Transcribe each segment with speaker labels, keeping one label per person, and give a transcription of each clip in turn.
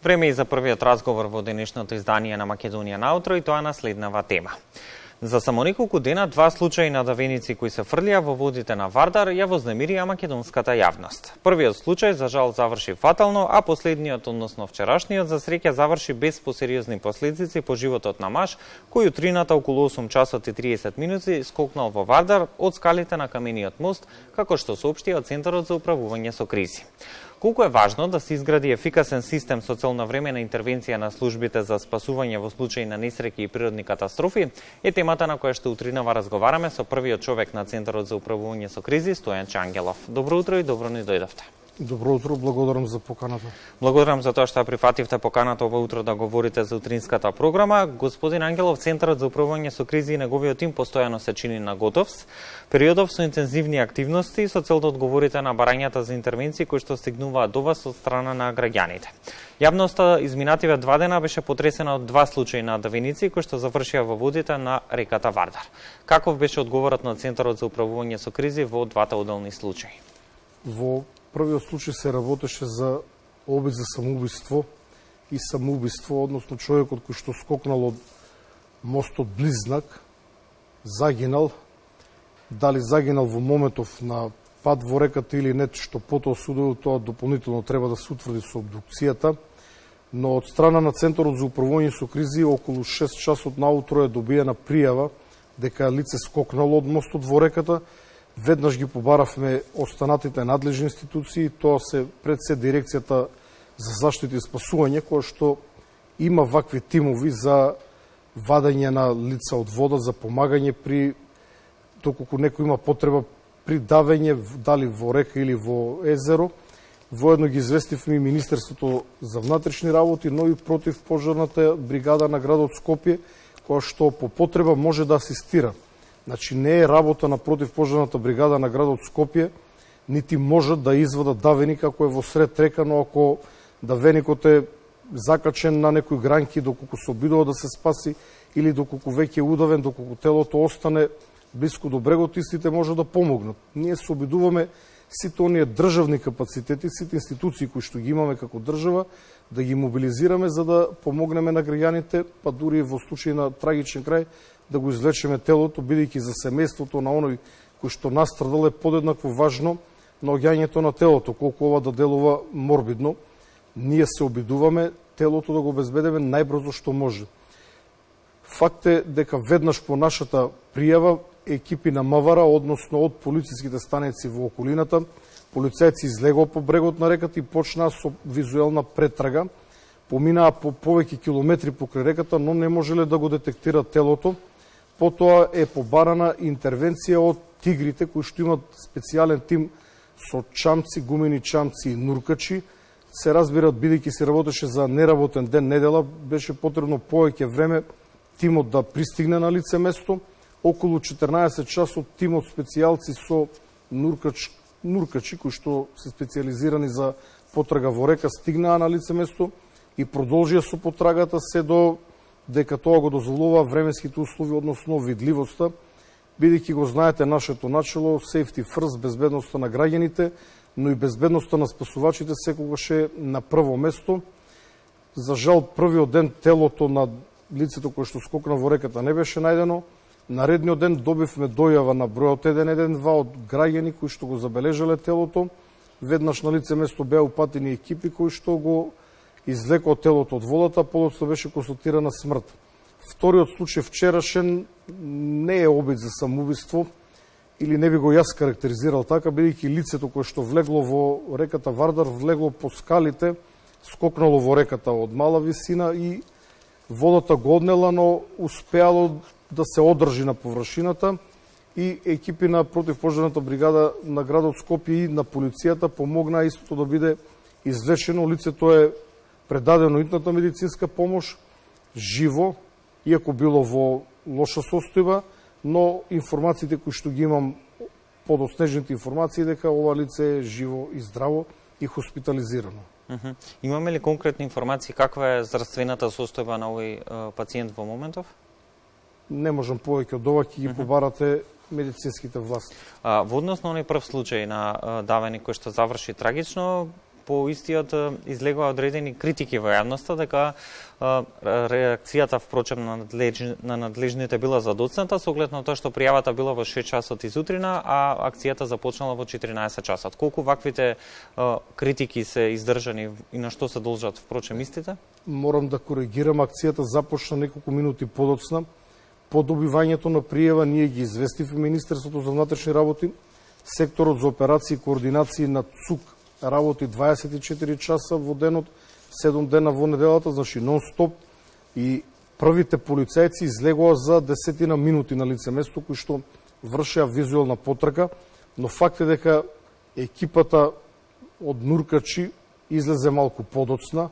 Speaker 1: Време и за првиот разговор во денешното издание на Македонија наутро и тоа на следнава тема. За само неколку дена два случаи на давеници кои се фрлија во водите на Вардар ја вознемирија македонската јавност. Првиот случај за жал заврши фатално, а последниот, односно вчерашниот, за среќа заврши без посериозни последици по животот на маж кој утрината околу 8 часот и 30 минути скокнал во Вардар од скалите на камениот мост, како што соопшти од Центарот за управување со кризи. Колку е важно да се изгради ефикасен систем со целновремена интервенција на службите за спасување во случаи на несреќи и природни катастрофи, е темата на која што утринава разговараме со првиот човек на Центарот за управување со кризи, Стојан Чангелов. Добро утро и добро ни дојдовте.
Speaker 2: Добро утро, благодарам за поканата.
Speaker 1: Благодарам за тоа што прифативте поканата ова утро да говорите за утринската програма. Господин Ангелов, Центарот за управување со кризи и неговиот тим постојано се чини на готов. Периодов со интензивни активности со цел да одговорите на барањата за интервенции кои што стигнуваат до вас од страна на граѓаните. Јавноста изминативе 2 дена беше потресена од два случаи на давеници кои што завршија во водите на реката Вардар. Каков беше одговорот на Центарот за управување со кризи во двата одделни случаи?
Speaker 2: Во првиот случај се работеше за обид за самоубиство и самоубиство, односно човекот кој што скокнал од мостот Близнак, загинал. Дали загинал во моментов на пад во реката или не, што потоа судот, тоа дополнително треба да се утврди со обдукцијата, но од страна на Центарот за управување со кризи околу 6 часот наутро е добиена пријава дека лице скокнало од мостот во реката. Веднаш ги побаравме останатите надлежни институции, тоа се пред се дирекцијата за заштита и спасување, која што има вакви тимови за вадење на лица од вода, за помагање при доколку некој има потреба при давење, дали во река или во езеро. Воедно ги известивме и Министерството за внатрешни работи, но и противпожарната бригада на градот Скопје, која што по потреба може да асистира. Значи не е работа на противпожарната бригада на градот Скопје, нити можат да извадат давеник ако е во сред река, но ако давеникот е закачен на некои гранки, доколку се обидува да се спаси, или доколку веќе е удавен, доколку телото остане близко до брегот, истите може да помогнат. Ние се обидуваме сите оние државни капацитети, сите институции кои што ги имаме како држава, да ги мобилизираме за да помогнеме на граѓаните, па дури во случај на трагичен крај, да го извлечеме телото, бидејќи за семејството на оној кој што настрадал е подеднакво важно наоѓањето на телото, колку ова да делува морбидно. Ние се обидуваме телото да го обезбедиме најбрзо што може. Факт е дека веднаш по нашата пријава екипи на МВР, односно од полициските станици во околината, полицајци излегоа по брегот на реката и почнаа со визуелна претрага. Поминаа по повеќе километри покрај реката, но не можеле да го детектират телото. Потоа е побарана интервенција од тигрите, кои што имат специјален тим со чамци, гумени чамци и нуркачи. Се разбира, бидејќи се работеше за неработен ден, недела, беше потребно повеќе време тимот да пристигне на лице место. Околу 14 часот тимот специјалци со нуркачи, кои што се специјализирани за потрага во река, стигнаа на лице место и продолжија со потрагата се до дека тоа го дозволува временските услови, односно видливоста, бидејќи го знаете нашето начело, safety first, безбедноста на граѓаните, но и безбедноста на спасувачите секогаш е на прво место. За жал, првиот ден телото на лицето кое што скокна во реката не беше најдено. Наредниот ден добивме дојава на бројот 112 од граѓани кои што го забележале телото. Веднаш на лице место беа упатени екипи кои што го извлекоа телото од водата, подоцна беше констатирана смрт. Вториот случај вчерашен не е обид за самоубиство, или не би го јас карактеризирал така, бидејќи лицето кое што влегло во реката Вардар, влегло по скалите, скокнало во реката од мала висина и водата го однела, но успеало да се одржи на површината и екипи на противпожарната бригада на градот Скопје и на полицијата помогнаа истото да биде извлечено. Лицето е предадено итната медицинска помош, живо, иако било во лоша состојба, но информациите кои што ги имам, подоснежните информации, дека ова лице е живо и здраво и хоспитализирано.
Speaker 1: Имаме ли конкретни информации каква е здравствената состојба на овој пациент во моментов?
Speaker 2: Не можам повеќе од ова, ќе ги побарате медицинските власти.
Speaker 1: Во однос на оној прв случај на давеник кој што заврши трагично, по истиот излегува одредени критики во јавноста дека реакцијата впрочем на надлежните била задоцната со оглед на тоа што пријавата била во 6 часот изутрина, а акцијата започнала во 14 часот. Колку ваквите критики се издржани и на што се должат впрочем истите?
Speaker 2: Морам да коригирам, акцијата започна неколку минути подоцна. По добивањето на пријава ние ги известивме Министерството за внатрешни работи. Секторот за операции и координации на ЦУК работи 24 часа во денот, 7 дена во неделата, значи нон-стоп, и првите полицајци излегоа за 10 минути на лице место кои што вршеа визуелна потрака, но факт е дека екипата од нуркачи излезе малку подоцна.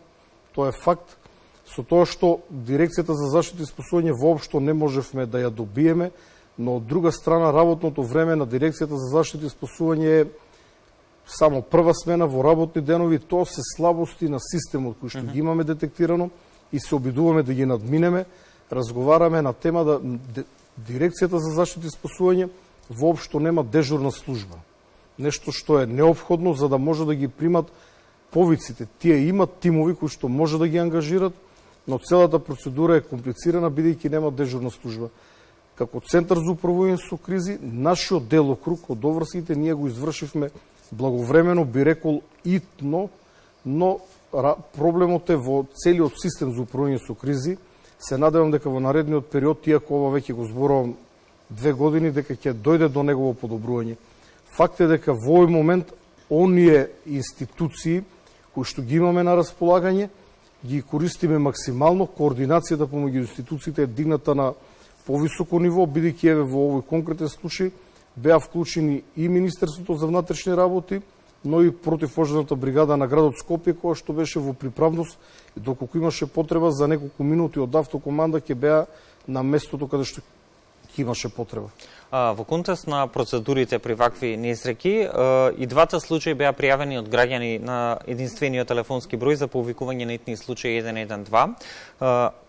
Speaker 2: Тоа е факт. Со тоа што Дирекцијата за заштита и спасување воопшто не можевме да ја добиеме, но од друга страна работното време на Дирекцијата за заштита и спасување е само прва смена во работни денови. Тоа се слабости на системот кои што ги имаме детектирано и се обидуваме да ги надминеме. Разговараме на тема да Дирекцијата за заштита и спасување воопшто нема дежурна служба. Нешто што е неопходно за да може да ги примат повиците. Тие имат тимови кои што може да ги ангажират, но целата процедура е комплицирана бидејќи нема дежурна служба. Како Центар за управување со кризи, нашиот делокруг од обврските ние го извршивме благовремено, би рекол итно, но проблемот е во целиот систем за управување со кризи. Се надевам дека во наредниот период, иако ова веќе го зборувам 2 години, дека ќе дојде до негово подобрување. Факт е дека во овој момент оние институции кои што ги имаме на располагање, ги користиме максимално. Координацијата помеѓу институциите е дигната на повисоко ниво, бидејќи еве во овој конкретен случај беа вклучени и Министерството за внатрешни работи, но и противпожарната бригада на градот Скопје, која што беше во приправност и доколку имаше потреба за неколку минути од автокоманда ќе беа на местото каде што имаше потреба.
Speaker 1: Во контекст на процедурите при вакви несреќи, и двата случаи беа пријавени од граѓани на единствениот телефонски број за повикување на итни случаи 112.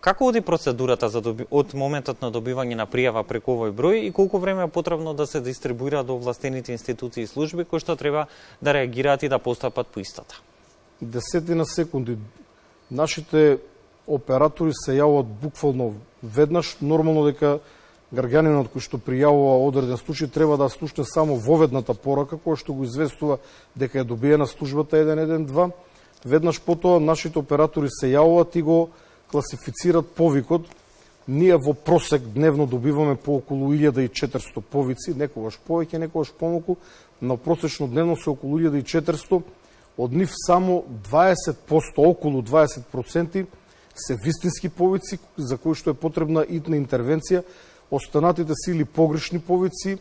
Speaker 1: Како оди процедурата од моментот на добивање на пријава преку овој број и колку време е потребно да се дистрибуира до овластените институции и служби кои што треба да реагираат и да постапат по истата? Десетина
Speaker 2: секунди. Нашите оператори се јавуваат буквално веднаш. Нормално дека граѓанинот кој што пријавува одреден случај треба да слушне само воведната порака која што го известува дека е добиена службата 112. Веднаш потоа нашите оператори се јавуваат и го класифицират повикот. Ние во просек дневно добиваме по околу 1400 повици, некогаш повеќе, некогаш помалку, но просечно дневно се околу 1400. Од нив само 20%, околу 20% се вистински повици за кои што е потребна итна интервенција. Останатите се или погрешни повици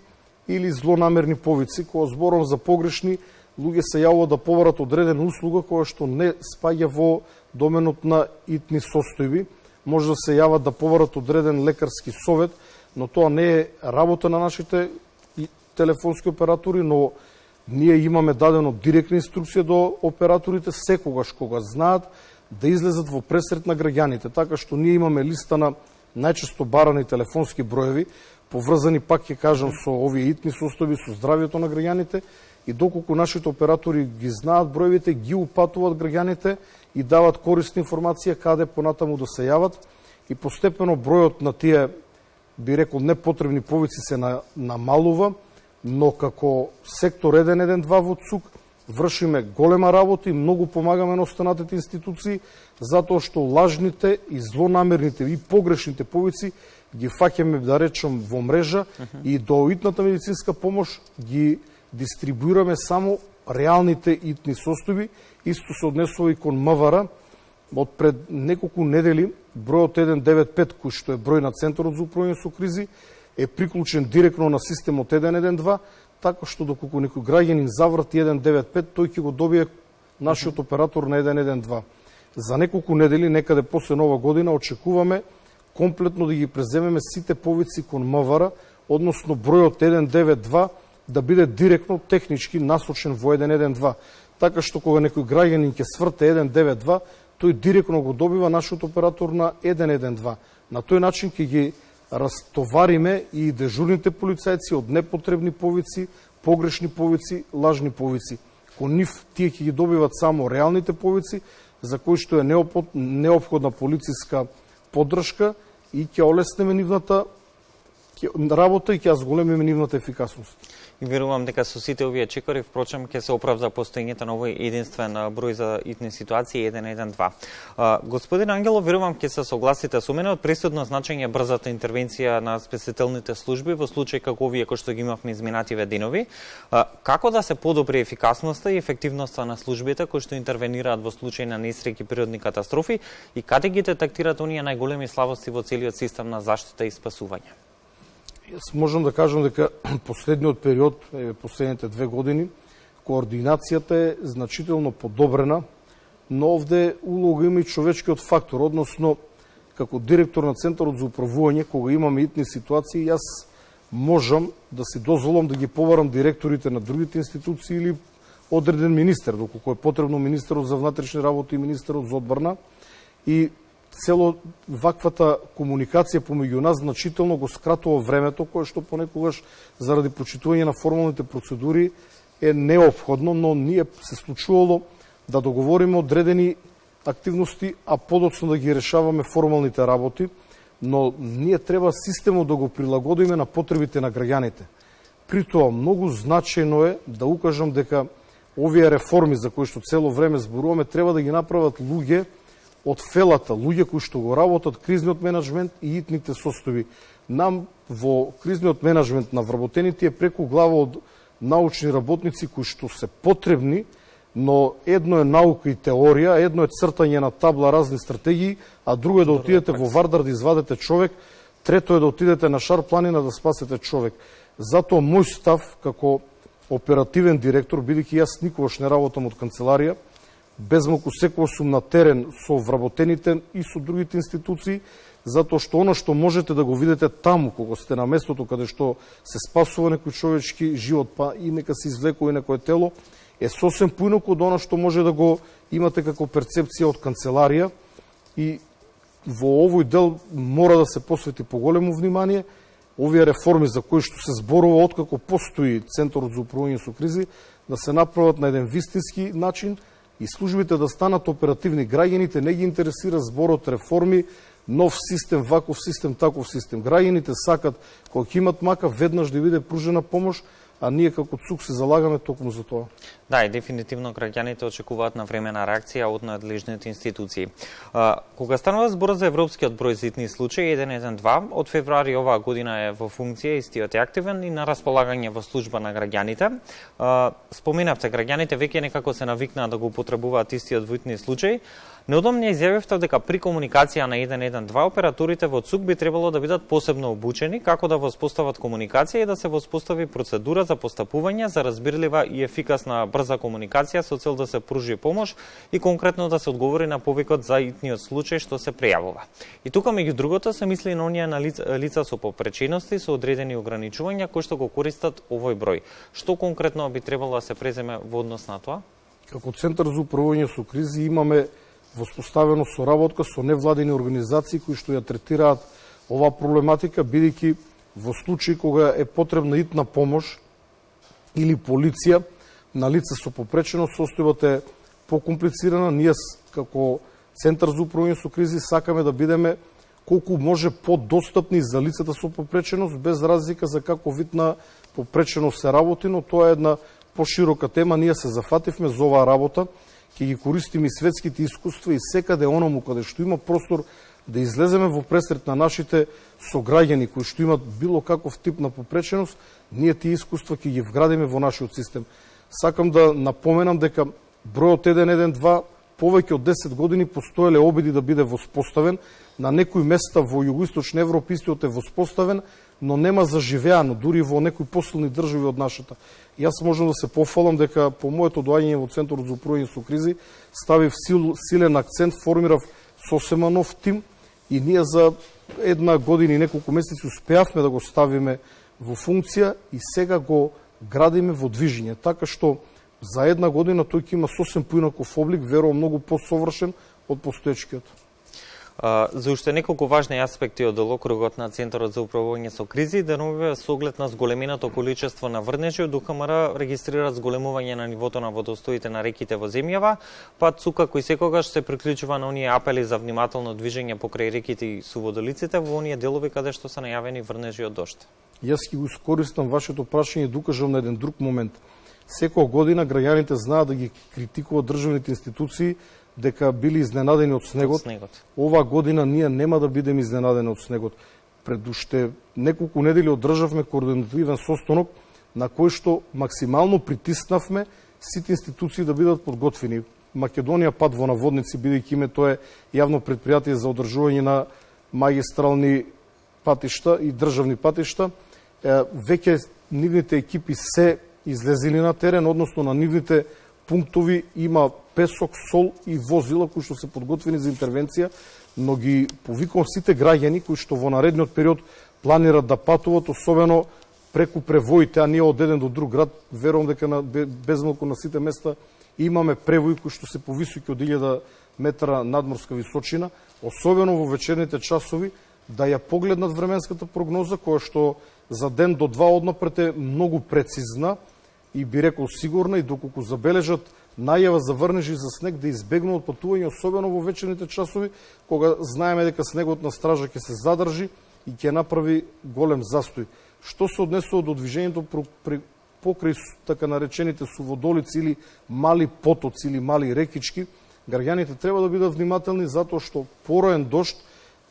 Speaker 2: или злонамерни повици. Кога зборам за погрешни, луѓе се јавуваат да побарат одредена услуга која што не спаѓа во доменот на итни состојби. Може да се јават да побарат одреден лекарски совет, но тоа не е работа на нашите телефонски оператори, но ние имаме дадено директна инструкција до операторите секогаш кога знаат да излезат во пресрет на граѓаните, така што ние имаме листа на најчесто барани телефонски броеви, поврзани, пак ќе кажам, со овие итни состојби, со здравието на граѓаните, и доколку нашите оператори ги знаат броевите, ги упатуваат граѓаните и дават корисна информација каде понатаму да се јават, и постепено бројот на тие, би рекол, непотребни повици се намалува, но како сектор 112 во ЦУК вршиме голема работа и многу помагаме на останатите институции, затоа што лажните и злонамерните и погрешните повици ги фаќаме, да речем, во мрежа и до итната медицинска помош ги дистрибуираме само реалните итни состојби. Исто се однесува и кон МВР. Од пред неколку недели бројот 195, кој што е број на Центарот за управување со кризи, е приклучен директно на системот 112, така што доколку некој граѓанин заврти 195, тој ќе го добие нашиот оператор на 112. За неколку недели, некаде после Нова година, очекуваме комплетно да ги преземеме сите повици кон МВР, односно бројот 192 да биде директно технички насочен во 112. Така што кога некој граѓанин ќе сврте 192, тој директно го добива нашиот оператор на 112. На тој начин ќе ги растовариме и дежурните полицајци од непотребни повици, погрешни повици, лажни повици. кон нив тие ќе ги добиват само реалните повици, за кои што е неопходна полициска поддршка и ќе олеснеме нивната работа и ќе зголемиме нивната ефикасност.
Speaker 1: И верувам дека со сите овие чекори, впрочем, ќе се оправда постоењето на овој единствен број за итни ситуации 112. Господин Ангелов, верувам ќе се согласите со мене од пресудно значење брзата интервенција на спасителните служби во случај како овие кои што ги имавме изминативе денови. Како да се подобри ефикасноста и ефективноста на службите кои што интервенираат во случај на несреќи и природни катастрофи и каде ги детектираат оние најголеми слабости во целиот систем на заштита и спасување?
Speaker 2: Јас можам да кажам дека последниот период, последните 2 години, координацијата е значително подобрена, но овде улога има и човечкиот фактор, односно, како директор на Центарот за управување, кога имаме итни ситуации, јас можам да си дозволам да ги поварам директорите на другите институции или одреден министер, доколку е потребно министерот за внатрешни работи и министерот за одбрана, и цело ваквата комуникација помеѓу нас значително го скратува времето, кое што понекогаш заради почитување на формалните процедури е неопходно, но ние се случувало да договориме одредени активности, а подоцно да ги решаваме формалните работи, но ние треба системот да го прилагодиме на потребите на граѓаните. При тоа многу значајно е да укажам дека овие реформи за кои што цело време зборуваме треба да ги направат луѓе од фелата, луѓе кои што го работат кризниот менеджмент и итните состојби. Нам во кризниот менеджмент на вработените е преку глава од научни работници кои што се потребни, но едно е наука и теорија, едно е цртање на табла разни стратегии, а друго е да отидете во Вардар да извадете човек, трето е да отидете на Шар планина да спасете човек. Затоа мој став како оперативен директор, бидејќи јас никогаш не работам од канцеларија, безмалку секогаш сум на терен со вработените и со другите институции, затоа што оно што можете да го видите таму, кога сте на местото каде што се спасува некој човечки живот, па и нека се извлекува и некое тело, е сосем поинаку од оно што може да го имате како перцепција од канцеларија, и во овој дел мора да се посвети поголемо внимание. Овие реформи за кои што се зборува откако постои Центарот за управување со кризи, да се направат на еден вистински начин и службите да станат оперативни. Граѓаните не ги интересира зборот реформи, нов систем, ваков систем, таков систем. Граѓаните сакат, кога ќе имат мака, веднаш да биде пружена помош, а ние како ЦУК се залагаме токму за тоа.
Speaker 1: Да, и дефинитивно граѓаните очекуваат на времена реакција од надлежните институции. Кога станува збор за европскиот број за итни случаи 112, од февруари оваа година е во функција, истиот е активен и на располагање во служба на граѓаните. Споменавте, граѓаните веќе некако се навикнаа да го употребуваат истиот во итни случаи. Неудобно изјавивте дека при комуникација на 112 операторите во ЦУК би требало да бидат посебно обучени како да воспостават комуникација и да се воспостави процедура за постапување за разбирлива и ефикасна брза комуникација со цел да се пружи помош и конкретно да се одговори на повикот за итниот случај што се пријавува. И тука меѓу другото се мисли на оние на лица со попречености со одредени ограничувања кои што го користат овој број. Што конкретно би требало да се преземе во однос на тоа?
Speaker 2: Како Центар за управување со кризи имаме воспоставено соработка со невладени организации кои што ја третираат оваа проблематика, бидејќи во случај кога е потребна итна помош или полиција на лице со попреченост, состојбата е покомплицирана. Ние како Центар за управување со кризи сакаме да бидеме колку може подостапни за лицата со попреченост, без разлика за каков вид на попреченост се работи, но тоа е една поширока тема. Ние се зафативме за оваа работа, ќе ги користиме и светските искуства и секаде оному каде што има простор да излеземе во пресрет на нашите сограѓани кои што имат било каков тип на попреченост, ние тие искуства ќе ги вградиме во нашиот систем. Сакам да напоменам дека бројот 112 повеќе од 10 години постоеле обиди да биде воспоставен. На некои места во југоисточна Европа истиот е воспоставен, но нема заживеано, дури во некои посилни држави од нашата. Јас можам да се пофалам дека по моето доаѓање во Центарот за управување со кризи ставив силен акцент, формирав сосема нов тим и ние за една година и неколку месеци успеавме да го ставиме во функција и сега го градиме во движење. Така што за една година тој ќе има сосем поинаков облик, верувам многу посовршен од постоечкиот.
Speaker 1: За уште неколку важни аспекти од делокругот на Центарот за управување со кризи, деновиве со оглед на зголеменото количество на врнежи, од ДУХМР регистрираат зголемување на нивото на водостоите на реките во земјава, пат Цука кој секогаш се приклучува на оние апели за внимателно движење покрај реките и суводолиците во оние делови каде што се најавени врнежи од дожд.
Speaker 2: Јас ќе го искористам вашето прашање и докажам на еден друг момент. Секоја година граѓаните знаат да ги критикуваат државните институции дека били изненадени од снегот. Ова година ние нема да бидеме изненадени од снегот. Пред уште неколку недели одржавме координативен состанок на кој што максимално притиснавме сите институции да бидат подготвени. Македонија пат во наводници, бидејќи име тоа е јавно претпријатие за одржување на магистрални патишта и државни патишта, веќе нивните екипи се излезили на терен, односно на нивните пунктови има песок, сол и возила кои што се подготвени за интервенција, но ги повикувам сите граѓани кои што во наредниот период планираат да патуват, особено преку превоите, а ние од еден до друг град, верувам дека безмалку на сите места имаме превои кои што се повисоки од 1000 метра надморска височина, особено во вечерните часови, да ја погледнат временската прогноза, која што за ден до два однапред е многу прецизна и би рекол сигурна, и доколку забележат најава за врнежи за снег, да избегнуваат патување, особено во вечерните часови, кога знаеме дека снегот на стража ќе се задржи и ќе направи голем застој. Што се однесува до движењето покрај така наречените суводолици или мали потоци или мали рекички, граѓаните треба да бидат внимателни затоа што пороен дожд,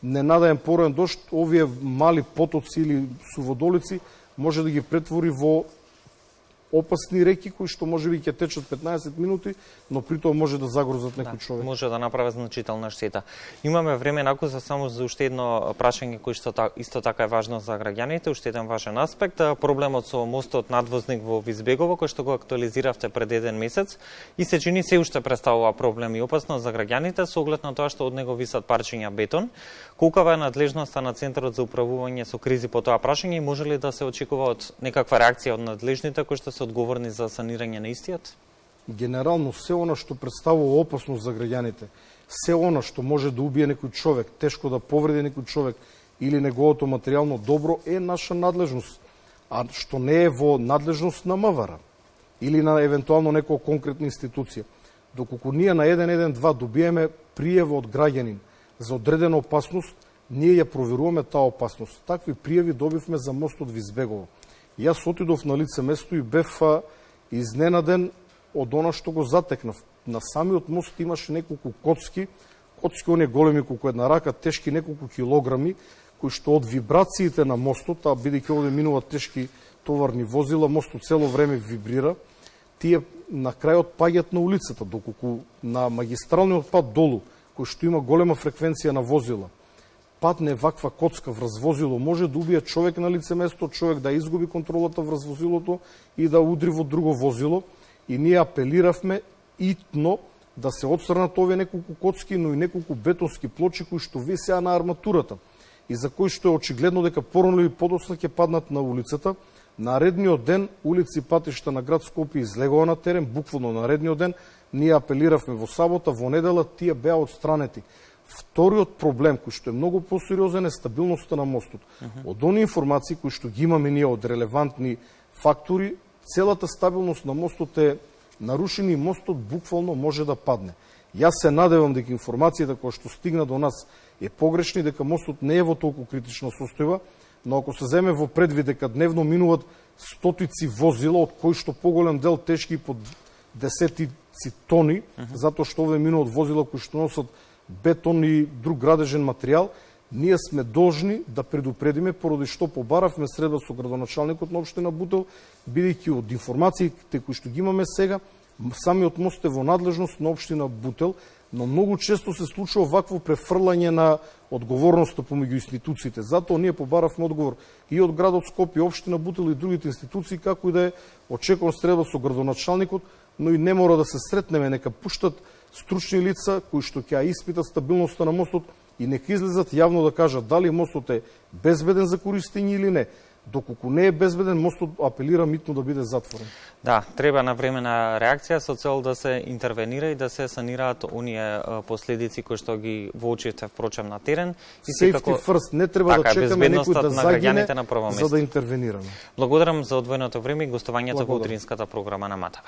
Speaker 2: ненадеен пороен дожд, овие мали потоци или суводолици може да ги претвори во опасни реки кои што можеби ќе течат 15 минути, но при тоа може да загрозат некој човек.
Speaker 1: Може да направи значителна штета. Имаме време за само за уште едно прашање кој што исто така е важно за граѓаните, уште еден важен аспект, проблемот со мостот надвозник во Визбегово кој што го актуализиравте пред еден месец и се чини се уште представува проблем и опасност за граѓаните со оглед на тоа што од него висат парчиња бетон. Колкава е надлежноста на Центарот за управување со кризи по тоа прашање и може ли да се очекува од некаква реакција од надлежните кои што се одговорни за санирање на истиот?
Speaker 2: Генерално, се она што представува опасност за граѓаните, се она што може да убие некој човек, тешко да повреди некој човек или неговото материјално добро е наша надлежност, а што не е во надлежност на МВР или на евентуално некоја конкретна институција. Доколку ние на 112 добиеме пријава од граѓанин за одредена опасност, ние ја проверуваме таа опасност. Такви пријави добивме за мостот Визбегово. Јас отидов на лице место и бев изненаден од она што го затекнав. На самиот мост имаше неколку коцки оние големи колку една рака, тешки неколку килограми, кои што од вибрациите на мостот, а бидејќи овде минуваат тешки товарни возила, мостот цело време вибрира, тие на крајот паѓаат на улицата, доколку на магистралниот пат долу, кој што има голема фреквенција на возила, падне ваква коцка врз возило, може да убие човек на лице место, човек да изгуби контролата врз возилото и да удри во друго возило. И ние апелиравме итно да се отстранат овие неколку коцки, но и неколку бетонски плочи кои што висеа на арматурата и за кои што е очигледно дека порано или подоцна ќе паднат на улицата. Наредниот ден улици и патишта на град Скопје излегува на терен, буквално наредниот ден. Ние апелиравме во сабота, во недела тие беа отстранети. Вториот проблем, кој што е многу посериозен, е стабилноста на мостот. Од оние информации кои што ги имаме ние од релевантни фактори, целата стабилност на мостот е нарушена и мостот буквално може да падне. Јас се надевам дека информацијата која што стигна до нас е погрешна и дека мостот не е во толку критична состојба, но ако се земе во предвид дека дневно минуваат стотици возила, од кои што поголем дел тешки по десетици тони, затоа што овде минуваат возила кои што носат бетон и друг градежен материјал, ние сме должни да предупредиме, поради што побаравме средба со градоначалникот на општина Бутел, бидејќи од информациите кои што ги имаме сега, самиот мост е во надлежност на општина Бутел, но многу често се случува вакво префрлање на одговорноста помеѓу институциите. Затоа ние побаравме одговор и од градот Скопје, општина Бутел и другите институции, како и да е, очекувам средба со градоначалникот, но и не мора да се сретнеме, нека пуштат стручни лица кои што ќе испитат стабилноста на мостот и нека излезат јавно да кажат дали мостот е безбеден за користење или не. Доколку не е безбеден, мостот апелира митно да биде затворен.
Speaker 1: Да, треба навремена реакција со цел да се интервенира и да се санираат оние последици кои што ги воочивте впрочем на терен. И
Speaker 2: Safety first, не треба да чекаме некој да загине за да интервенираме.
Speaker 1: Благодарам за одвоеното време и гостувањето во
Speaker 2: Благодарам.
Speaker 1: утринската програма на МАТВ.